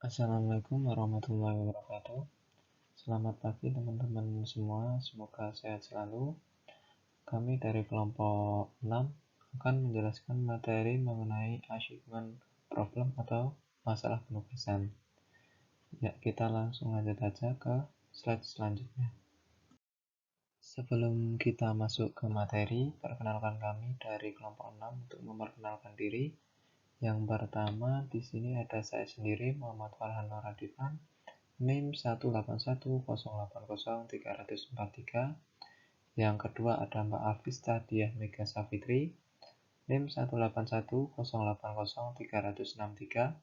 Assalamualaikum warahmatullahi wabarakatuh. Selamat pagi teman-teman semua, semoga sehat selalu. Kami dari kelompok 6 akan menjelaskan materi mengenai achievement problem atau masalah penugasan. Ya, kita langsung lanjut aja ke slide selanjutnya. Sebelum kita masuk ke materi, perkenalkan kami dari kelompok 6 untuk memperkenalkan diri. Yang pertama, di sini ada saya sendiri, Muhammad Farhan Noradifan, NIM 181080343. Yang kedua ada Mbak Alvista Diah Mega Safitri, NIM 181080363.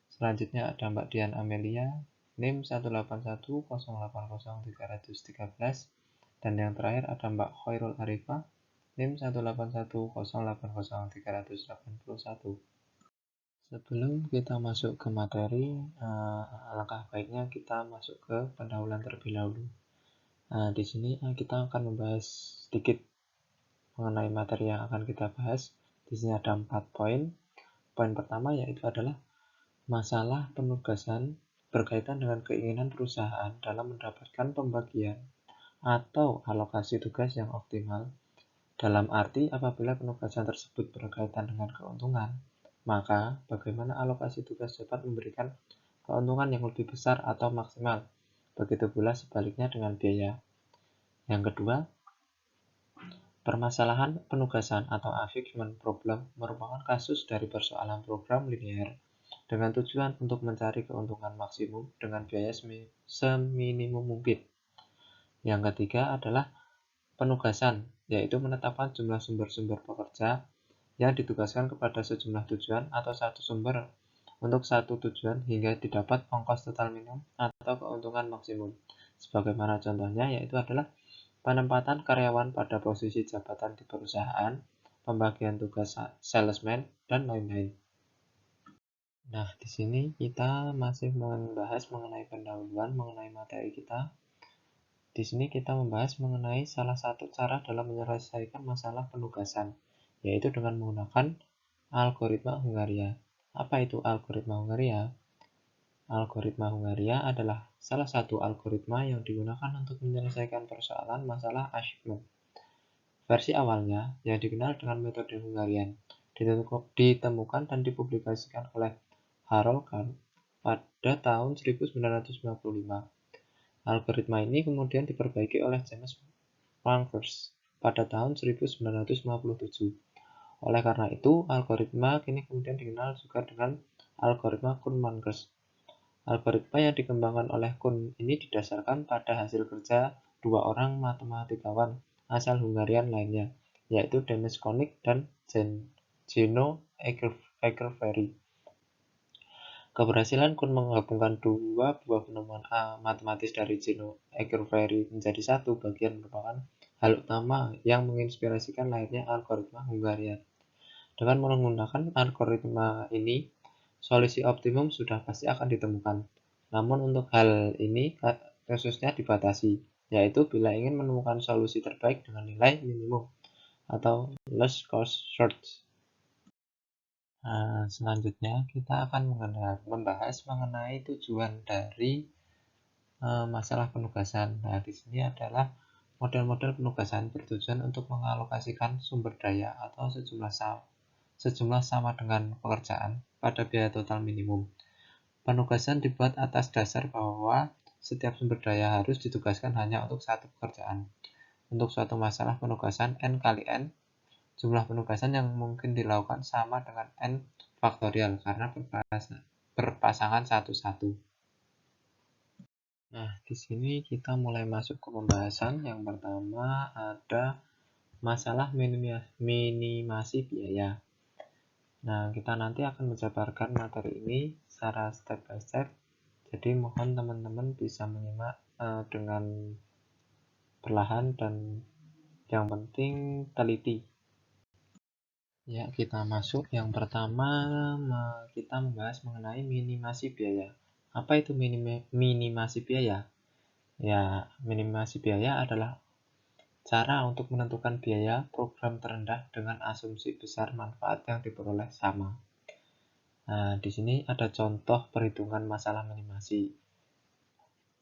Selanjutnya ada Mbak Dian Amelia, NIM 181080313. Dan yang terakhir ada Mbak Khairul Arifah, NIM 181080381. Sebelum kita masuk ke materi, alangkah baiknya kita masuk ke pendahuluan terlebih dahulu. Di sini kita akan membahas sedikit mengenai materi yang akan kita bahas. Di sini ada 4 poin. Poin pertama yaitu adalah masalah penugasan berkaitan dengan keinginan perusahaan dalam mendapatkan pembagian atau alokasi tugas yang optimal. Dalam arti apabila penugasan tersebut berkaitan dengan keuntungan, maka bagaimana alokasi tugas dapat memberikan keuntungan yang lebih besar atau maksimal. Begitu pula sebaliknya dengan biaya. Yang kedua, permasalahan penugasan atau achievement problem merupakan kasus dari persoalan program linear dengan tujuan untuk mencari keuntungan maksimum dengan biaya seminimum mungkin. Yang ketiga adalah penugasan, yaitu menetapkan jumlah sumber-sumber pekerja yang ditugaskan kepada sejumlah tujuan atau satu sumber untuk satu tujuan hingga didapat ongkos total minimum atau keuntungan maksimum. Sebagaimana contohnya yaitu adalah penempatan karyawan pada posisi jabatan di perusahaan, pembagian tugas salesman, dan lain-lain. Nah, di sini kita masih membahas mengenai pendahuluan mengenai materi kita. Di sini kita membahas mengenai salah satu cara dalam menyelesaikan masalah penugasan, yaitu dengan menggunakan algoritma Hungaria. Apa itu algoritma Hungaria? Algoritma Hungaria adalah salah satu algoritma yang digunakan untuk menyelesaikan persoalan masalah achievement. Versi awalnya, yang dikenal dengan metode Hungarian, ditemukan dan dipublikasikan oleh Harold Kahn pada tahun 1995. Algoritma ini kemudian diperbaiki oleh James Pankhurst pada tahun 1957. Oleh karena itu, algoritma kini kemudian dikenal juga dengan algoritma Kuhn-Mankus. Algoritma yang dikembangkan oleh Kuhn ini didasarkan pada hasil kerja dua orang matematikawan asal Hungarian lainnya, yaitu Denis Konik dan Gino Egervary. Keberhasilan Kuhn menggabungkan dua buah penemuan matematis dari Gino Egervary menjadi satu bagian merupakan hal utama yang menginspirasikan lahirnya algoritma Hungaria. Dengan menggunakan algoritma ini, solusi optimum sudah pasti akan ditemukan. Namun untuk hal ini kasusnya dibatasi, yaitu bila ingin menemukan solusi terbaik dengan nilai minimum atau least cost search. Selanjutnya kita akan membahas mengenai tujuan dari masalah penugasan. Nah, di sini adalah model-model penugasan bertujuan untuk mengalokasikan sumber daya atau sejumlah sama dengan pekerjaan pada biaya total minimum. Penugasan dibuat atas dasar bahwa setiap sumber daya harus ditugaskan hanya untuk satu pekerjaan. Untuk suatu masalah penugasan N kali N, jumlah penugasan yang mungkin dilakukan sama dengan N faktorial karena berpasangan satu-satu. Nah, di sini kita mulai masuk ke pembahasan. Yang pertama ada masalah minimasi biaya. Nah, kita nanti akan menjabarkan materi ini secara step by step. Jadi mohon teman-teman bisa menyimak dengan perlahan dan yang penting teliti. Ya, kita masuk. Yang pertama kita membahas mengenai minimasi biaya. Apa itu minimasi biaya? Ya, minimasi biaya adalah cara untuk menentukan biaya program terendah dengan asumsi besar manfaat yang diperoleh sama. Nah, di sini ada contoh perhitungan masalah minimasi.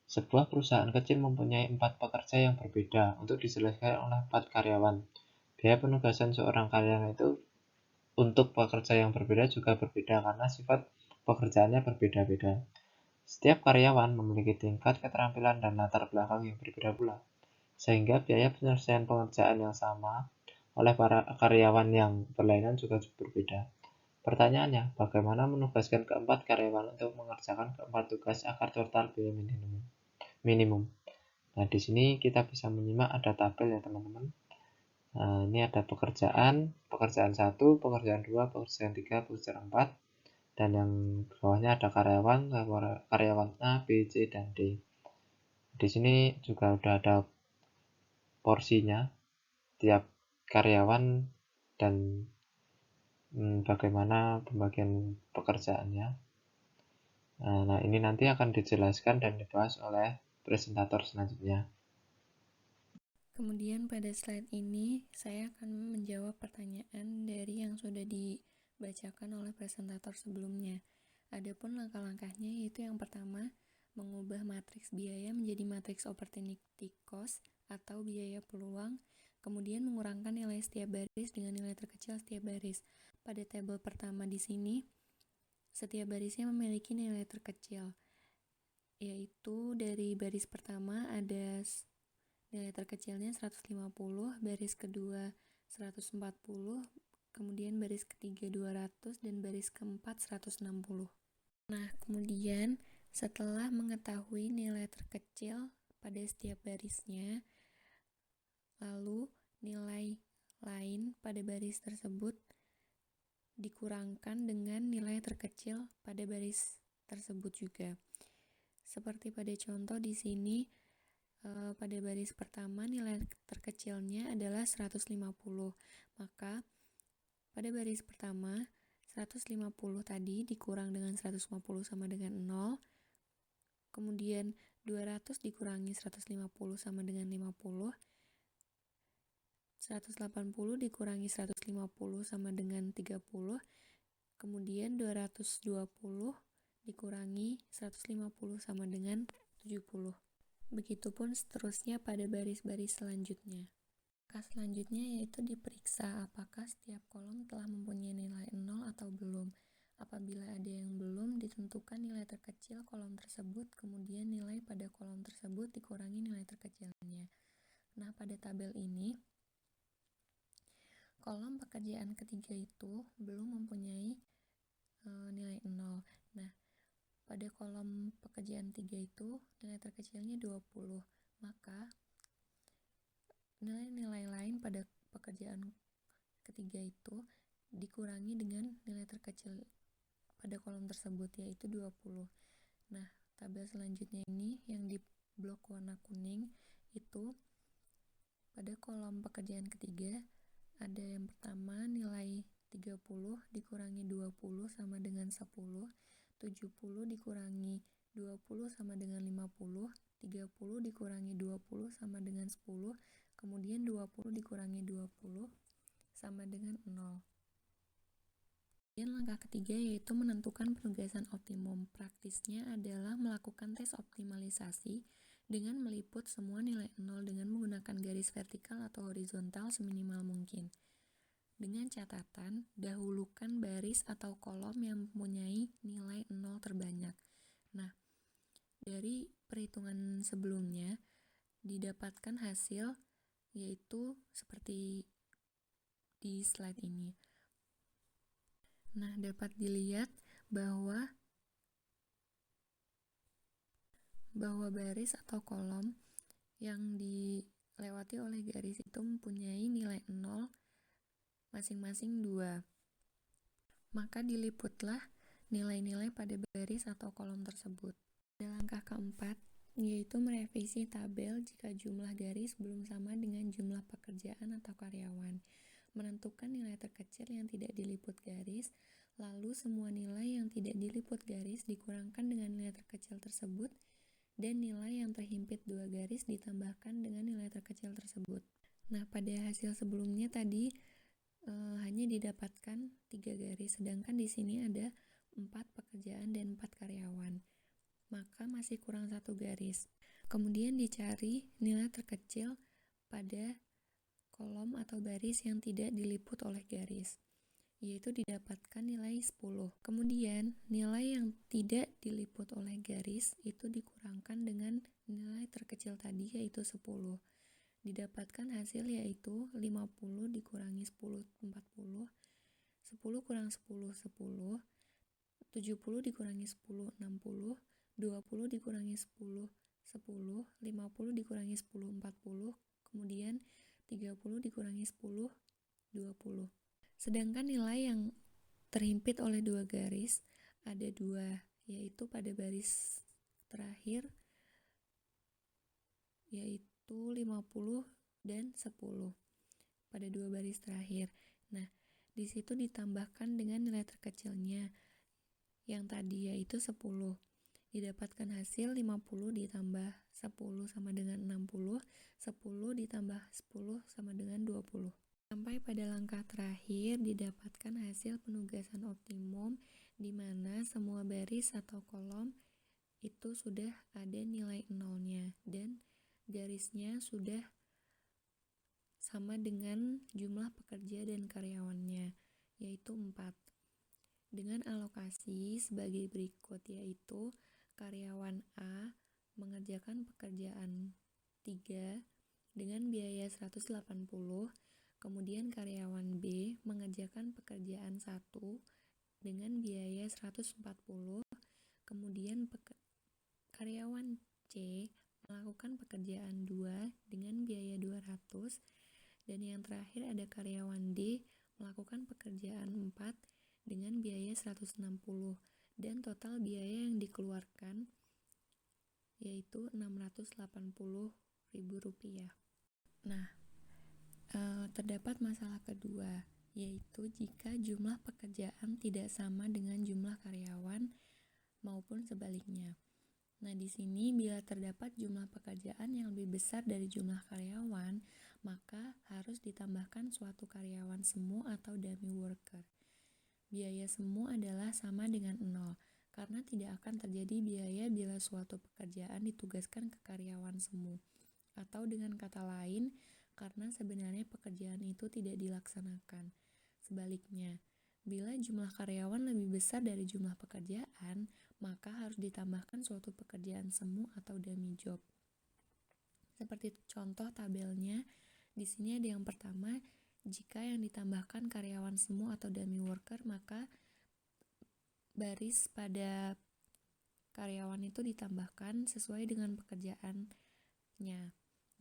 Sebuah perusahaan kecil mempunyai 4 pekerja yang berbeda untuk diselesaikan oleh 4 karyawan. Biaya penugasan seorang karyawan itu untuk pekerja yang berbeda juga berbeda karena sifat pekerjaannya berbeda-beda. Setiap karyawan memiliki tingkat keterampilan dan latar belakang yang berbeda pula, sehingga biaya penyelesaian pekerjaan yang sama oleh para karyawan yang berlainan juga berbeda. Pertanyaannya, bagaimana menugaskan keempat karyawan untuk mengerjakan keempat tugas agar total biaya minimum? Nah, di sini kita bisa menyimak ada tabel ya teman-teman. Nah, ini ada pekerjaan 1, pekerjaan 2, pekerjaan 3, pekerjaan 4, dan yang bawahnya ada karyawan A, B, C, dan D. Di sini juga udah ada porsinya tiap karyawan dan bagaimana pembagian pekerjaannya. Nah, ini nanti akan dijelaskan dan dibahas oleh presentator selanjutnya. Kemudian pada slide ini saya akan menjawab pertanyaan dari yang sudah dibacakan oleh presentator sebelumnya. Adapun langkah-langkahnya yaitu yang pertama, mengubah matriks biaya menjadi matriks opportunity cost atau biaya peluang, kemudian mengurangkan nilai setiap baris dengan nilai terkecil setiap baris. Pada tabel pertama di sini, setiap barisnya memiliki nilai terkecil, yaitu dari baris pertama ada nilai terkecilnya 150, baris kedua 140, kemudian baris ketiga 200, dan baris keempat 160. Nah, kemudian setelah mengetahui nilai terkecil pada setiap barisnya, lalu nilai lain pada baris tersebut dikurangkan dengan nilai terkecil pada baris tersebut juga. Seperti pada contoh di sini, pada baris pertama nilai terkecilnya adalah 150. Maka pada baris pertama 150 tadi dikurang dengan 150 sama dengan 0. Kemudian 200 dikurangi 150 sama dengan 50. 180 dikurangi 150 sama dengan 30. Kemudian 220 dikurangi 150 sama dengan 70. Begitupun seterusnya pada baris-baris selanjutnya. Langkah selanjutnya yaitu diperiksa apakah setiap kolom telah mempunyai nilai 0 atau belum. Apabila ada yang belum, ditentukan nilai terkecil kolom tersebut, kemudian nilai pada kolom tersebut dikurangi nilai terkecilnya. Nah, pada tabel ini, kolom pekerjaan ketiga itu belum mempunyai nilai 0. Nah, pada kolom pekerjaan 3 itu nilai terkecilnya 20. Maka nilai-nilai lain pada pekerjaan ketiga itu dikurangi dengan nilai terkecil pada kolom tersebut, yaitu 20. Nah, tabel selanjutnya ini yang di blok warna kuning itu pada kolom pekerjaan ketiga ada yang pertama nilai 30 dikurangi 20 sama dengan 10, 70 dikurangi 20 sama dengan 50, 30 dikurangi 20 sama dengan 10, kemudian 20 dikurangi 20 sama dengan 0. Kemudian langkah ketiga yaitu menentukan penugasan optimum. Praktisnya adalah melakukan tes optimalisasi dengan meliput semua nilai 0 dengan menggunakan garis vertikal atau horizontal seminimal mungkin. Dengan catatan, dahulukan baris atau kolom yang mempunyai nilai 0 terbanyak. Nah, dari perhitungan sebelumnya didapatkan hasil yaitu seperti di slide ini. Nah, dapat dilihat bahwa baris atau kolom yang dilewati oleh garis itu mempunyai nilai 0 masing-masing 2. Maka diliputlah nilai-nilai pada baris atau kolom tersebut. Pada langkah keempat, yaitu merevisi tabel jika jumlah garis belum sama dengan jumlah pekerjaan atau karyawan. Menentukan nilai terkecil yang tidak diliput garis, lalu semua nilai yang tidak diliput garis dikurangkan dengan nilai terkecil tersebut, dan nilai yang terhimpit 2 garis ditambahkan dengan nilai terkecil tersebut. Nah, pada hasil sebelumnya tadi hanya didapatkan 3 garis, sedangkan di sini ada 4 pekerjaan dan 4 karyawan, maka masih kurang 1 garis. Kemudian dicari nilai terkecil pada kolom atau baris yang tidak diliput oleh garis, yaitu didapatkan nilai 10. Kemudian nilai yang tidak diliput oleh garis itu dikurangkan dengan nilai terkecil tadi, yaitu 10. Didapatkan hasil yaitu 50 dikurangi 10, 40, 10 kurang 10, 10, 70 dikurangi 10, 60, 20 dikurangi 10, 10, 50 dikurangi 10, 40, kemudian 30 dikurangi 10, 20. Sedangkan nilai yang terhimpit oleh 2 garis ada 2, yaitu pada baris terakhir, yaitu 50 dan 10 pada 2 baris terakhir. Nah, di situ ditambahkan dengan nilai terkecilnya yang tadi yaitu 10. Didapatkan hasil 50 ditambah 10 sama dengan 60, 10 ditambah 10 sama dengan 20. Sampai pada langkah terakhir didapatkan hasil penugasan optimum di mana semua baris atau kolom itu sudah ada nilai nolnya dan garisnya sudah sama dengan jumlah pekerja dan karyawannya, yaitu 4. Dengan alokasi sebagai berikut, yaitu karyawan A mengerjakan pekerjaan 3 dengan biaya 180, kemudian karyawan B mengerjakan pekerjaan 1 dengan biaya 140, kemudian karyawan C melakukan pekerjaan 2 dengan biaya 200, dan yang terakhir ada karyawan D melakukan pekerjaan 4 dengan biaya 160, dan total biaya yang dikeluarkan yaitu Rp680.000. Nah, terdapat masalah kedua, yaitu jika jumlah pekerjaan tidak sama dengan jumlah karyawan maupun sebaliknya. Nah, di sini bila terdapat jumlah pekerjaan yang lebih besar dari jumlah karyawan, maka harus ditambahkan suatu karyawan semu atau dummy worker. Biaya semu adalah sama dengan 0, karena tidak akan terjadi biaya bila suatu pekerjaan ditugaskan ke karyawan semu. Atau dengan kata lain, karena sebenarnya pekerjaan itu tidak dilaksanakan. Sebaliknya, bila jumlah karyawan lebih besar dari jumlah pekerjaan, maka harus ditambahkan suatu pekerjaan semu atau dummy job. Seperti contoh tabelnya, di sini ada yang pertama, jika yang ditambahkan karyawan semu atau dummy worker, maka baris pada karyawan itu ditambahkan sesuai dengan pekerjaannya.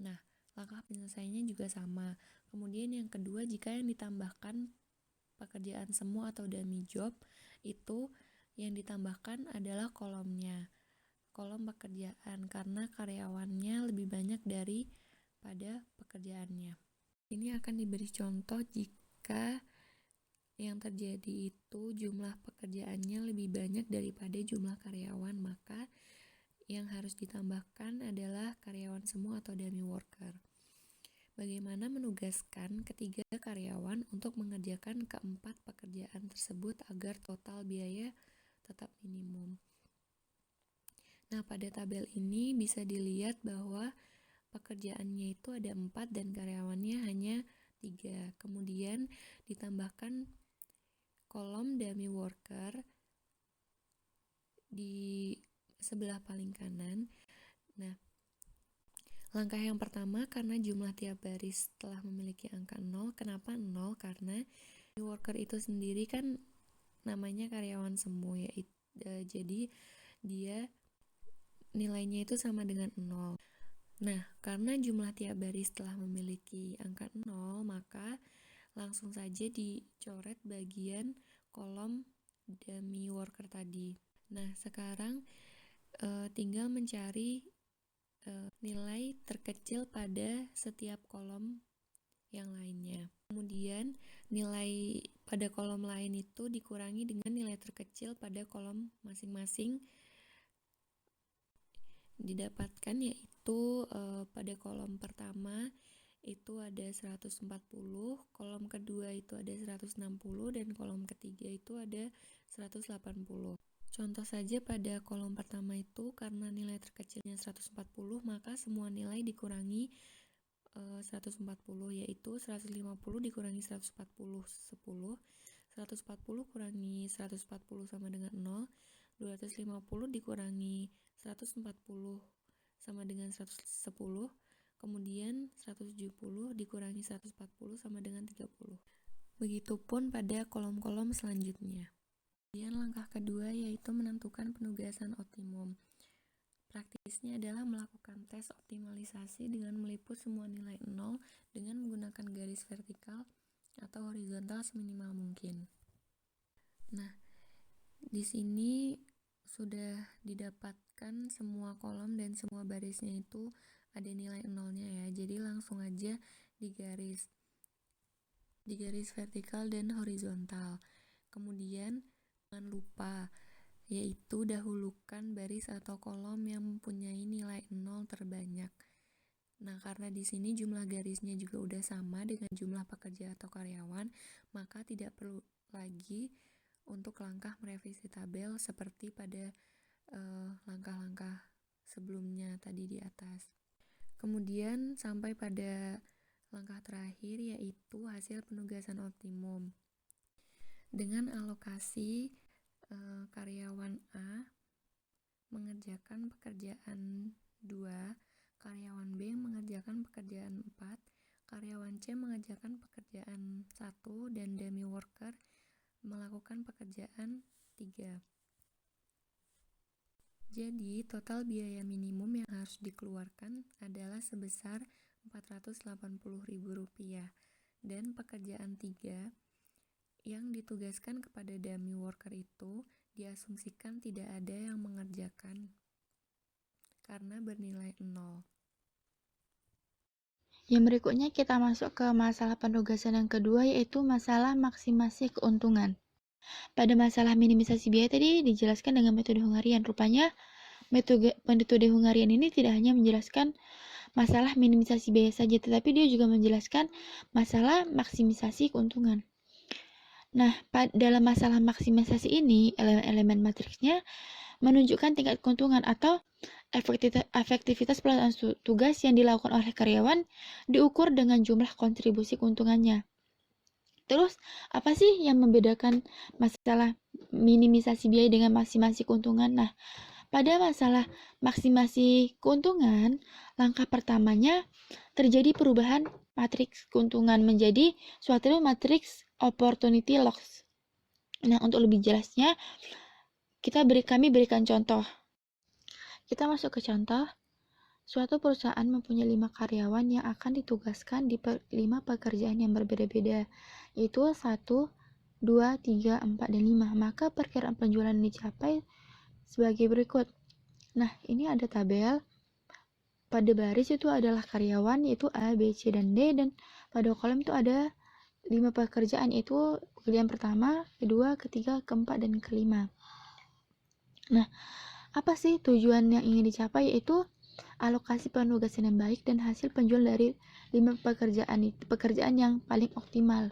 Nah, langkah penyelesaiannya juga sama. Kemudian yang kedua, jika yang ditambahkan pekerjaan semu atau dummy job, itu yang ditambahkan adalah kolomnya, kolom pekerjaan, karena karyawannya lebih banyak daripada pekerjaannya. Ini akan diberi contoh jika yang terjadi itu jumlah pekerjaannya lebih banyak daripada jumlah karyawan, maka yang harus ditambahkan adalah karyawan semu atau dummy worker. Bagaimana menugaskan ketiga karyawan untuk mengerjakan keempat pekerjaan tersebut agar total biaya tetap minimum. Nah, pada tabel ini bisa dilihat bahwa pekerjaannya itu ada 4 dan karyawannya hanya 3. Kemudian ditambahkan kolom dummy worker di sebelah paling kanan. Nah, langkah yang pertama, karena jumlah tiap baris telah memiliki angka 0. Kenapa 0? Karena dummy worker itu sendiri kan namanya karyawan semu, jadi dia nilainya itu sama dengan 0. Nah, karena jumlah tiap baris telah memiliki angka 0, maka langsung saja dicoret bagian kolom dummy worker tadi. Nah, sekarang tinggal mencari nilai terkecil pada setiap kolom yang lainnya. Kemudian nilai pada kolom lain itu dikurangi dengan nilai terkecil pada kolom masing-masing didapatkan, yaitu pada kolom pertama itu ada 140, kolom kedua itu ada 160, dan kolom ketiga itu ada 180. Contoh saja pada kolom pertama itu, karena nilai terkecilnya 140, maka semua nilai dikurangi 140, yaitu 150 dikurangi 140, 10, 140 kurangi 140 sama dengan 0, 250 dikurangi 140 sama dengan 110, kemudian 170 dikurangi 140 sama dengan 30. Begitupun pada kolom-kolom selanjutnya. Kemudian langkah kedua yaitu menentukan penugasan optimum. Praktisnya adalah melakukan tes optimalisasi dengan meliput semua nilai 0 dengan menggunakan garis vertikal atau horizontal seminimal mungkin. Nah, di sini sudah didapatkan semua kolom dan semua barisnya itu ada nilai 0-nya ya. Jadi langsung aja di garis vertikal dan horizontal. Kemudian jangan lupa yaitu dahulukan baris atau kolom yang mempunyai nilai 0 terbanyak. Nah, karena di sini jumlah garisnya juga udah sama dengan jumlah pekerja atau karyawan, maka tidak perlu lagi untuk langkah merevisi tabel seperti pada langkah-langkah sebelumnya tadi di atas. Kemudian sampai pada langkah terakhir yaitu hasil penugasan optimum. Dengan alokasi karyawan A mengerjakan pekerjaan 2, karyawan B mengerjakan pekerjaan 4, karyawan C mengerjakan pekerjaan 1, dan dummy worker melakukan pekerjaan 3. Jadi, total biaya minimum yang harus dikeluarkan adalah sebesar Rp480.000 dan pekerjaan 3 yang ditugaskan kepada dummy worker itu diasumsikan tidak ada yang mengerjakan karena bernilai 0. Yang berikutnya kita masuk ke masalah penugasan yang kedua, yaitu masalah maksimasi keuntungan. Pada masalah minimisasi biaya tadi dijelaskan dengan metode Hungarian. Rupanya metode Hungarian ini tidak hanya menjelaskan masalah minimisasi biaya saja, tetapi dia juga menjelaskan masalah maksimisasi keuntungan. Nah, dalam masalah maksimisasi ini, elemen-elemen matriksnya menunjukkan tingkat keuntungan atau efektivitas pelaksanaan tugas yang dilakukan oleh karyawan diukur dengan jumlah kontribusi keuntungannya. Terus, apa sih yang membedakan masalah minimisasi biaya dengan maksimasi keuntungan? Nah, pada masalah maksimasi keuntungan, langkah pertamanya terjadi perubahan matriks keuntungan menjadi suatu matriks opportunity loss. Nah, untuk lebih jelasnya, kami berikan contoh. Kita masuk ke contoh. Suatu perusahaan mempunyai 5 karyawan yang akan ditugaskan di 5 pekerjaan yang berbeda-beda, yaitu 1, 2, 3, 4, dan 5. Maka perkiraan penjualan dicapai sebagai berikut. Nah, ini ada tabel. Pada baris itu adalah karyawan, yaitu A, B, C, dan D, dan pada kolom itu ada 5 pekerjaan, yaitu pekerjaan pertama, kedua, ketiga, keempat, dan kelima. Nah, apa sih tujuan yang ingin dicapai? Yaitu alokasi penugasan yang baik dan hasil penjualan dari 5 pekerjaan yang paling optimal.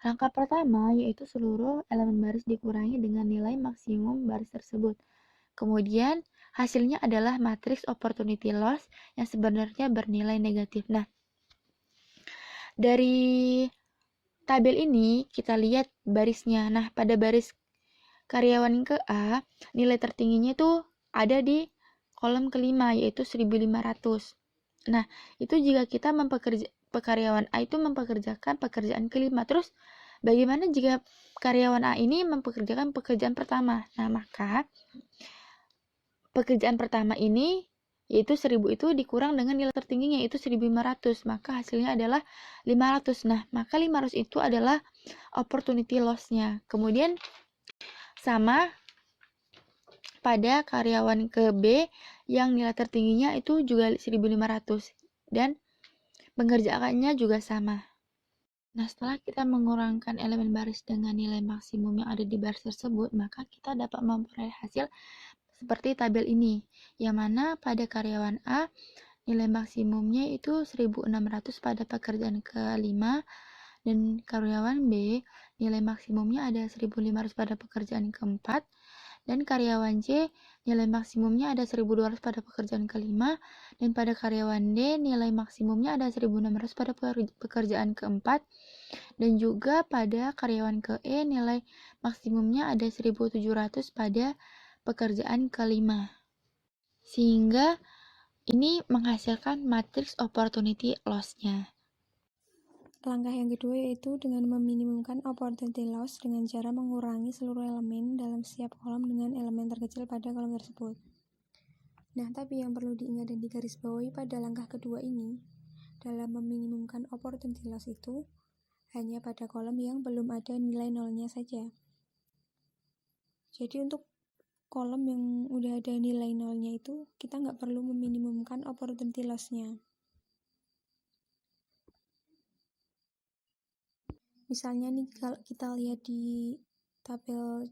Langkah pertama yaitu seluruh elemen baris dikurangi dengan nilai maksimum baris tersebut. Kemudian hasilnya adalah matriks opportunity loss yang sebenarnya bernilai negatif. Nah, dari tabel ini kita lihat barisnya. Nah, pada baris karyawan ke A, nilai tertingginya itu ada di kolom kelima, yaitu 1.500. Nah, itu jika kita karyawan A itu mempekerjakan pekerjaan kelima. Terus, bagaimana jika karyawan A ini mempekerjakan pekerjaan pertama? Nah, maka pekerjaan pertama ini yaitu 1.000 itu dikurang dengan nilai tertingginya yaitu 1.500, maka hasilnya adalah 500. Nah, maka 500 itu adalah opportunity loss-nya. Kemudian sama pada karyawan ke B yang nilai tertingginya itu juga 1.500 dan pengerjaannya juga sama. Nah, setelah kita mengurangkan elemen baris dengan nilai maksimum yang ada di baris tersebut, maka kita dapat memperoleh hasil seperti tabel ini, yang mana pada karyawan A nilai maksimumnya itu 1.600 pada pekerjaan kelima dan karyawan B nilai maksimumnya ada 1.500 pada pekerjaan keempat, dan karyawan C nilai maksimumnya ada 1.200 pada pekerjaan kelima, dan pada karyawan D nilai maksimumnya ada 1.600 pada pekerjaan keempat, dan juga pada karyawan ke E nilai maksimumnya ada 1.700 pada pekerjaan kelima. Sehingga ini menghasilkan matriks opportunity loss-nya. Langkah yang kedua yaitu dengan meminimumkan opportunity loss dengan cara mengurangi seluruh elemen dalam setiap kolom dengan elemen terkecil pada kolom tersebut. Nah, tapi yang perlu diingat dan digarisbawahi pada langkah kedua ini, dalam meminimumkan opportunity loss itu hanya pada kolom yang belum ada nilai nolnya saja. Jadi untuk kolom yang udah ada nilai nolnya itu, kita nggak perlu meminimumkan opportunity loss-nya. Misalnya nih, kalau kita lihat di tabel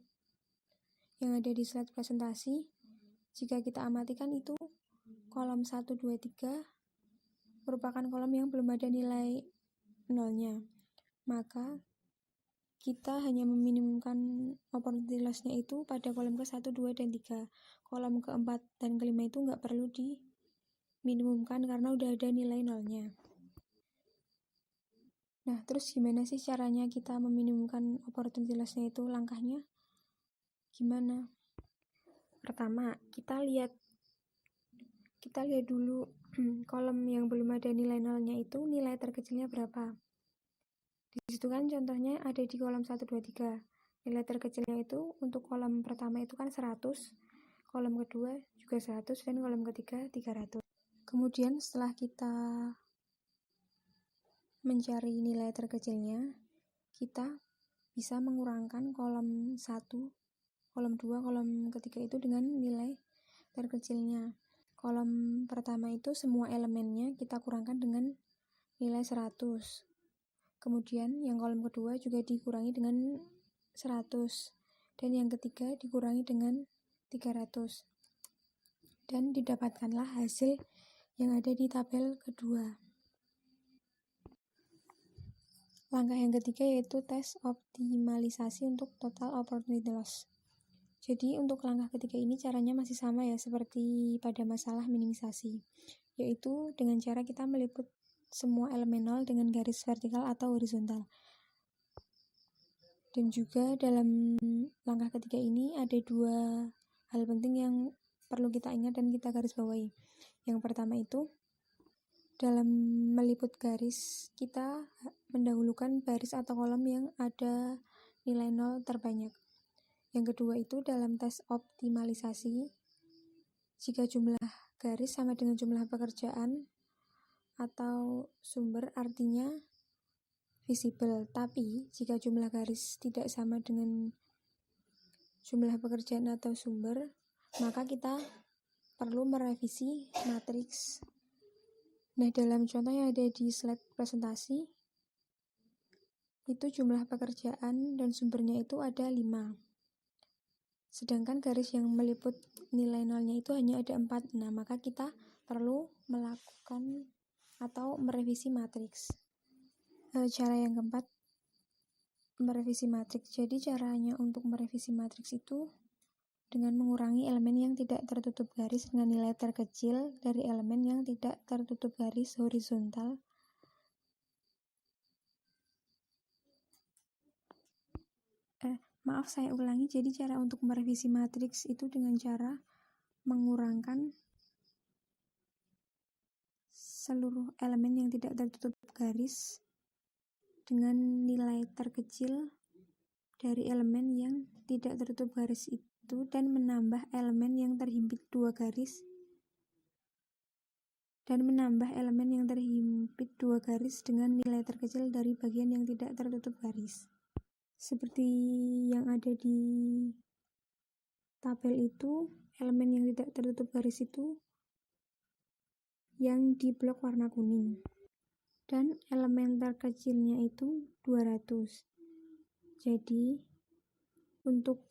yang ada di slide presentasi, jika kita amatikan itu kolom 1, 2, 3 merupakan kolom yang belum ada nilai nolnya. Maka kita hanya meminimumkan opportunity loss-nya itu pada kolom ke 1, 2, dan 3. Kolom keempat dan kelima itu nggak perlu diminimumkan karena udah ada nilai nolnya. Nah, terus gimana sih caranya kita meminimumkan opportunity loss-nya itu? Langkahnya gimana? Pertama, kita lihat dulu kolom yang belum ada nilai nolnya itu nilai terkecilnya berapa. Di situ kan contohnya ada di kolom 1, 2, 3. Nilai terkecilnya itu untuk kolom pertama itu kan 100, kolom kedua juga 100, dan kolom ketiga 300. Kemudian setelah kita mencari nilai terkecilnya, kita bisa mengurangkan kolom 1, kolom 2, kolom ketiga itu dengan nilai terkecilnya. Kolom pertama itu semua elemennya kita kurangkan dengan nilai 100. Kemudian yang kolom kedua juga dikurangi dengan 100. Dan yang ketiga dikurangi dengan 300. Dan didapatkanlah hasil yang ada di tabel kedua. Langkah yang ketiga yaitu tes optimalisasi untuk total opportunity loss. Jadi untuk langkah ketiga ini caranya masih sama ya seperti pada masalah minimisasi, yaitu dengan cara kita meliput semua elemen nol dengan garis vertikal atau horizontal. Dan juga dalam langkah ketiga ini ada dua hal penting yang perlu kita ingat dan kita garis bawahi. Yang pertama itu, dalam meliput garis, kita mendahulukan baris atau kolom yang ada nilai nol terbanyak. Yang kedua itu dalam tes optimalisasi, jika jumlah garis sama dengan jumlah pekerjaan atau sumber artinya visible. Tapi jika jumlah garis tidak sama dengan jumlah pekerjaan atau sumber, maka kita perlu merevisi matriks. Nah, dalam contoh yang ada di slide presentasi, itu jumlah pekerjaan dan sumbernya itu ada 5. Sedangkan garis yang meliput nilai nolnya itu hanya ada 4. Nah, maka kita perlu melakukan atau merevisi matriks. Cara yang keempat, merevisi matriks. Jadi caranya untuk merevisi matriks itu dengan mengurangi elemen yang tidak tertutup garis dengan nilai terkecil dari elemen yang tidak tertutup garis horizontal. Maaf, saya ulangi. Jadi cara untuk merevisi matriks itu dengan cara mengurangkan seluruh elemen yang tidak tertutup garis dengan nilai terkecil dari elemen yang tidak tertutup garis itu dan menambah elemen yang terhimpit 2 garis dengan nilai terkecil dari bagian yang tidak tertutup garis. Seperti yang ada di tabel itu, elemen yang tidak tertutup garis itu yang di blok warna kuning. Dan elemen terkecilnya itu 200. Jadi untuk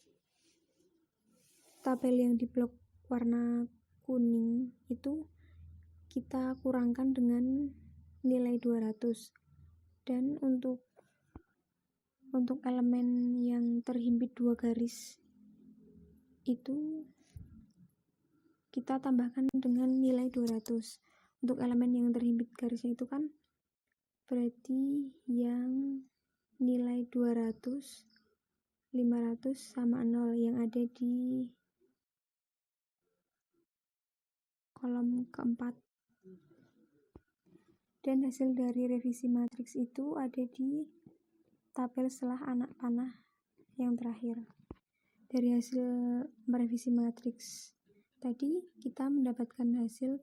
tabel yang di blok warna kuning itu kita kurangkan dengan nilai 200. Dan untuk untuk elemen yang terhimpit 2 garis itu kita tambahkan dengan nilai 200. Untuk elemen yang terhimpit garisnya itu kan berarti yang nilai 200, 500 sama 0 yang ada di kolom keempat. Dan hasil dari revisi matriks itu ada di tabel setelah anak panah yang terakhir. Dari hasil merevisi matriks tadi kita mendapatkan hasil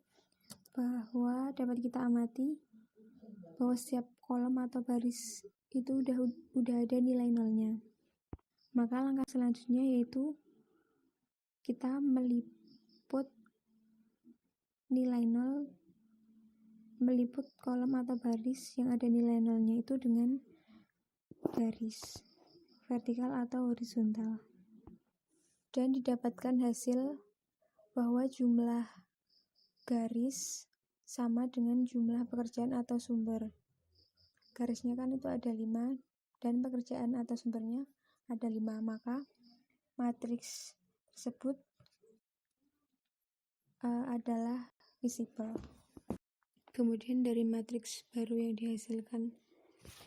bahwa dapat kita amati bahwa setiap kolom atau baris itu udah ada nilai nolnya. Maka langkah selanjutnya yaitu kita meliput nilai nol, meliput kolom atau baris yang ada nilai nolnya itu dengan garis vertikal atau horizontal. Dan didapatkan hasil bahwa jumlah garis sama dengan jumlah pekerjaan atau sumber. Garisnya kan itu ada 5 dan pekerjaan atau sumbernya ada 5, maka matriks tersebut adalah visible. Kemudian dari matriks baru yang dihasilkan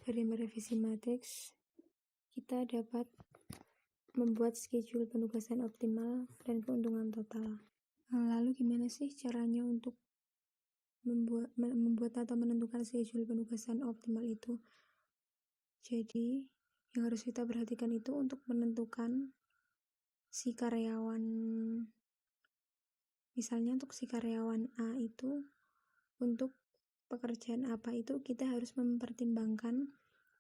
dari merevisi matriks, kita dapat membuat schedule penugasan optimal dan keuntungan total. Lalu gimana sih caranya untuk membuat atau menentukan schedule penugasan optimal itu? Jadi yang harus kita perhatikan itu untuk menentukan si karyawan, misalnya untuk si karyawan A itu untuk pekerjaan apa itu kita harus mempertimbangkan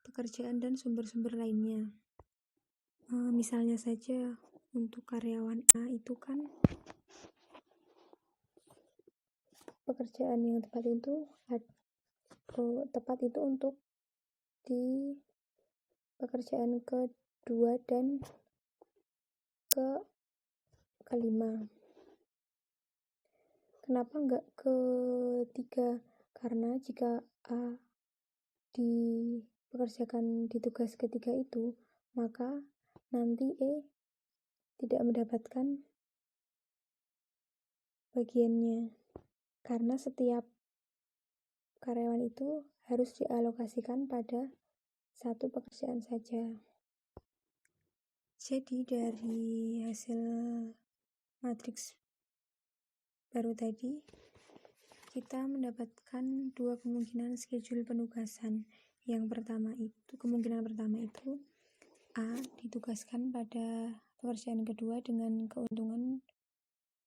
pekerjaan dan sumber-sumber lainnya. Misalnya saja untuk karyawan A itu kan pekerjaan yang tepat itu untuk di pekerjaan kedua dan kelima. Kenapa enggak ketiga? Karena jika A dipekerjakan di tugas ketiga itu, maka nanti E tidak mendapatkan bagiannya. Karena setiap karyawan itu harus dialokasikan pada satu pekerjaan saja. Jadi dari hasil matriks baru tadi, kita mendapatkan 2 kemungkinan schedule penugasan. Kemungkinan pertama itu A ditugaskan pada pekerjaan kedua dengan keuntungan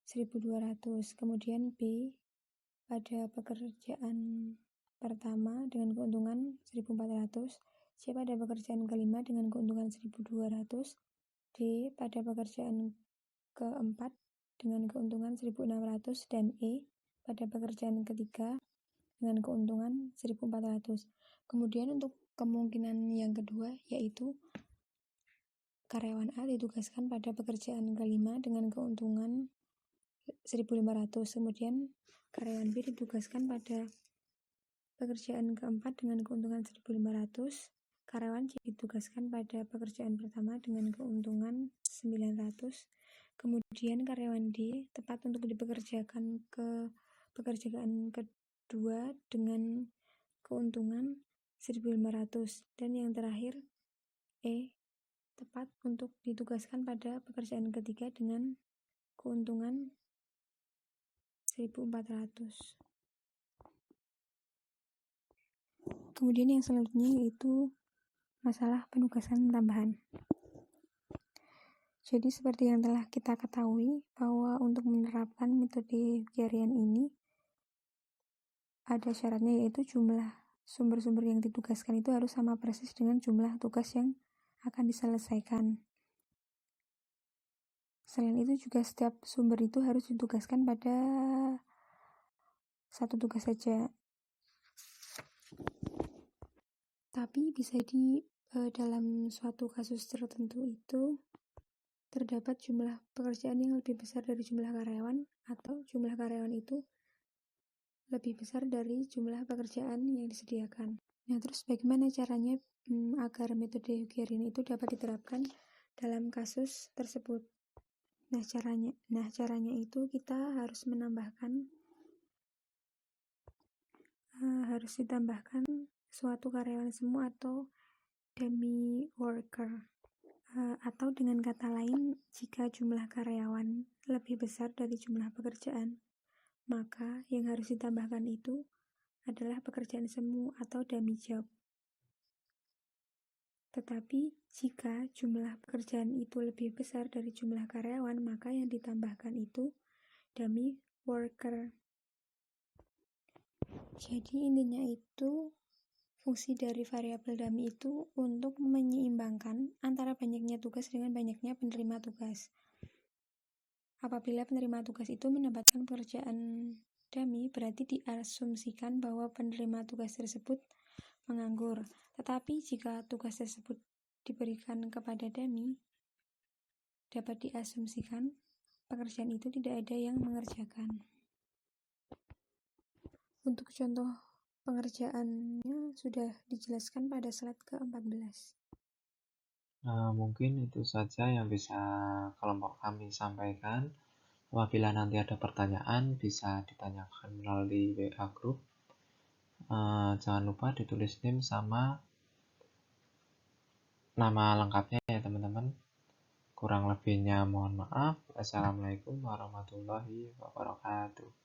1.200, kemudian B pada pekerjaan pertama dengan keuntungan 1.400, C pada pekerjaan kelima dengan keuntungan 1.200, D pada pekerjaan keempat dengan keuntungan 1.600, dan E pada pekerjaan ketiga dengan keuntungan 1.400. Kemudian untuk kemungkinan yang kedua yaitu karyawan A ditugaskan pada pekerjaan kelima dengan keuntungan 1.500, kemudian karyawan B ditugaskan pada pekerjaan keempat dengan keuntungan 1.500, karyawan C ditugaskan pada pekerjaan pertama dengan keuntungan 900, kemudian karyawan D tepat untuk dipekerjakan ke pekerjaan kedua dengan keuntungan 1.500, dan yang terakhir E tepat untuk ditugaskan pada pekerjaan ketiga dengan keuntungan 1.400. Kemudian yang selanjutnya yaitu masalah penugasan tambahan. Jadi seperti yang telah kita ketahui bahwa untuk menerapkan metode pencarian ini ada syaratnya, yaitu jumlah sumber-sumber yang ditugaskan itu harus sama persis dengan jumlah tugas yang akan diselesaikan. Selain itu juga setiap sumber itu harus ditugaskan pada satu tugas saja. Tapi bisa dalam suatu kasus tertentu itu terdapat jumlah pekerjaan yang lebih besar dari jumlah karyawan, atau jumlah karyawan itu lebih besar dari jumlah pekerjaan yang disediakan. Nah, terus bagaimana caranya agar metode Hugarian itu dapat diterapkan dalam kasus tersebut? Nah, caranya itu kita harus ditambahkan suatu karyawan semu atau dummy worker. Atau dengan kata lain, jika jumlah karyawan lebih besar dari jumlah pekerjaan, maka yang harus ditambahkan itu adalah pekerjaan semu atau dummy job. Tetapi jika jumlah pekerjaan itu lebih besar dari jumlah karyawan, maka yang ditambahkan itu dummy worker. Jadi intinya itu fungsi dari variabel dummy itu untuk menyeimbangkan antara banyaknya tugas dengan banyaknya penerima tugas. Apabila penerima tugas itu mendapatkan pekerjaan dummy, berarti diasumsikan bahwa penerima tugas tersebut menganggur. Tetapi jika tugas tersebut diberikan kepada dummy, dapat diasumsikan pekerjaan itu tidak ada yang mengerjakan. Untuk contoh pengerjaannya sudah dijelaskan pada slide ke-14. Mungkin itu saja yang bisa kelompok kami sampaikan. Apabila nanti ada pertanyaan, bisa ditanyakan melalui WA Group. Jangan lupa ditulis NIM sama nama lengkapnya ya teman-teman. Kurang lebihnya mohon maaf. Assalamualaikum warahmatullahi wabarakatuh.